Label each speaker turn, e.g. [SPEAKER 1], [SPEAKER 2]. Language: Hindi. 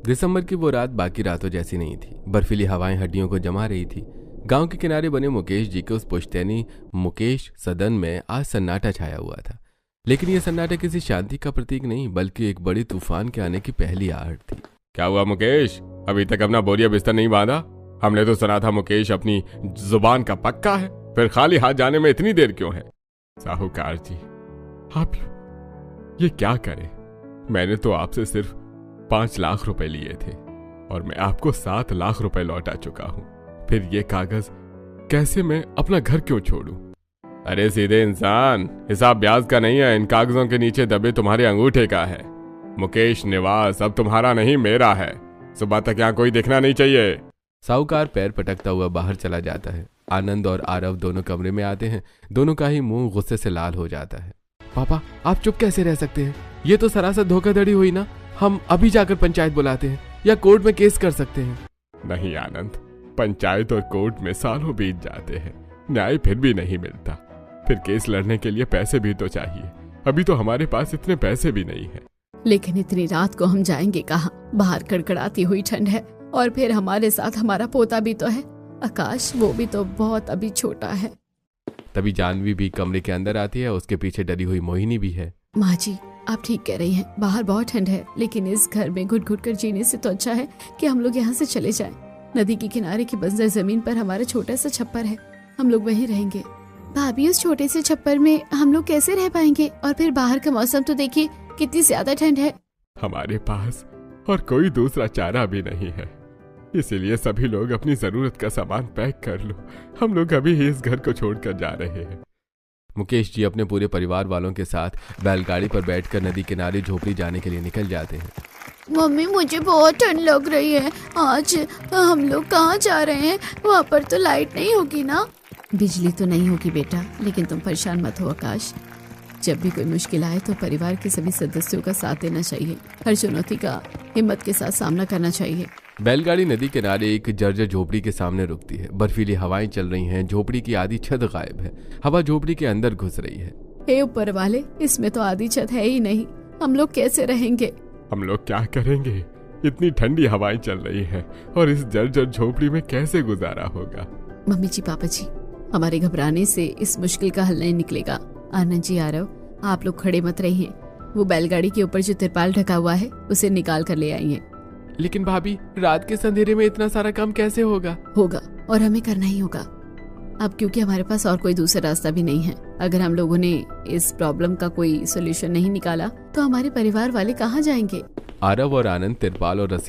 [SPEAKER 1] दिसंबर की वो रात बाकी रातों जैसी नहीं थी। बर्फीली हवाएं हड्डियों को जमा रही थी। गांव के किनारे बने मुकेश जी के उस पुश्तैनी मुकेश सदन में आज सन्नाटा छाया हुआ था। लेकिन यह सन्नाटा किसी शांति का प्रतीक नहीं, बल्कि एक बड़ी तूफान के आने की पहली आहट थी।
[SPEAKER 2] क्या हुआ मुकेश, अभी तक अपना बोरिया बिस्तर नहीं बांधा? हमने तो सुना था मुकेश अपनी जुबान का पक्का है, फिर खाली हाथ जाने में इतनी देर क्यों है? साहूकार जी, आप ये क्या करें? मैंने तो आपसे सिर्फ 5 लाख रुपए लिए थे और मैं आपको 7 लाख रुपए लौटा चुका हूं। फिर ये कागज कैसे मैं अपना घर क्यों छोड़ूं? अरे सीधे इंसान, हिसाब ब्याज का नहीं है, इन कागजों के नीचे दबे तुम्हारे अंगूठे का है। मुकेश निवास अब तुम्हारा नहीं मेरा है। सुबह तक यहाँ कोई दिखना नहीं चाहिए।
[SPEAKER 1] साहूकार पैर पटकता हुआ बाहर चला जाता है। आनंद और आरव दोनों कमरे में आते हैं। दोनों का ही मुंह गुस्से से लाल हो जाता है। पापा, आप चुप कैसे रह सकते हैं? ये तो सरासर धोखाधड़ी हुई ना। हम अभी जाकर पंचायत बुलाते हैं या कोर्ट में केस कर सकते हैं।
[SPEAKER 2] नहीं आनंद, पंचायत और कोर्ट में सालों बीत जाते हैं, न्याय फिर भी नहीं मिलता। फिर केस लड़ने के लिए पैसे भी तो चाहिए। अभी तो हमारे पास इतने पैसे भी नहीं है।
[SPEAKER 3] लेकिन इतनी रात को हम जाएंगे कहाँ? बाहर कड़कड़ाती हुई ठंड है और फिर हमारे साथ हमारा पोता भी तो है, आकाश। वो भी तो बहुत अभी छोटा है।
[SPEAKER 1] तभी जानवी भी कमरे के अंदर आती है। उसके पीछे डरी हुई मोहिनी भी है।
[SPEAKER 3] माँ जी, आप ठीक कह रही हैं, बाहर बहुत ठंड है, लेकिन इस घर में घुट घुट कर जीने से तो अच्छा है कि हम लोग यहाँ से चले जाएं। नदी के किनारे की बंजर जमीन पर हमारा छोटा सा छप्पर है, हम लोग वहीं रहेंगे। भाभी, उस छोटे से छप्पर में हम लोग कैसे रह पाएंगे? और फिर बाहर का मौसम तो देखिए, कितनी ज्यादा ठंड है।
[SPEAKER 2] हमारे पास और कोई दूसरा चारा भी नहीं है, इसीलिए सभी लोग अपनी जरूरत का सामान पैक कर लो। हम लोग अभी ही इस घर को छोड़कर जा रहे हैं।
[SPEAKER 1] मुकेश जी अपने पूरे परिवार वालों के साथ बैलगाड़ी पर बैठकर नदी किनारे झोपड़ी जाने के लिए निकल जाते हैं।
[SPEAKER 3] मम्मी, मुझे बहुत ठंड लग रही है। आज हम लोग कहाँ जा रहे हैं? वहाँ पर तो लाइट नहीं होगी ना? बिजली तो नहीं होगी बेटा, लेकिन तुम परेशान मत हो आकाश। जब भी कोई मुश्किल आए तो परिवार के सभी सदस्यों का साथ देना चाहिए। हर चुनौती का हिम्मत के साथ सामना करना चाहिए।
[SPEAKER 1] बैलगाड़ी नदी किनारे एक जर्जर झोपड़ी के सामने रुकती है। बर्फीली हवाएं चल रही हैं। झोपड़ी की आधी छत गायब है। हवा झोपड़ी के अंदर घुस रही है।
[SPEAKER 3] हे ऊपर वाले, इसमें तो आधी छत है ही नहीं। हम लोग कैसे रहेंगे?
[SPEAKER 2] हम लोग क्या करेंगे? इतनी ठंडी हवाएं चल रही है और इस जर्जर झोपड़ी में कैसे गुजारा होगा?
[SPEAKER 3] मम्मी जी, पापा जी, हमारे घबराने से इस मुश्किल का हल नहीं निकलेगा। आनंद जी, आरव, आप लोग खड़े मत रहिए। वो बैलगाड़ी के ऊपर जो तिरपाल ढका हुआ है उसे निकाल कर ले आइए।
[SPEAKER 1] लेकिन भाभी, रात के संधेरे में इतना सारा काम कैसे होगा?
[SPEAKER 3] होगा, और हमें करना ही होगा अब, क्योंकि हमारे पास और कोई दूसरा रास्ता भी नहीं है। अगर हम लोगों ने इस प्रॉब्लम का कोई सोल्यूशन नहीं निकाला तो हमारे परिवार वाले कहाँ जाएंगे?
[SPEAKER 1] आरव और आनंद तिरपाल और रस्सी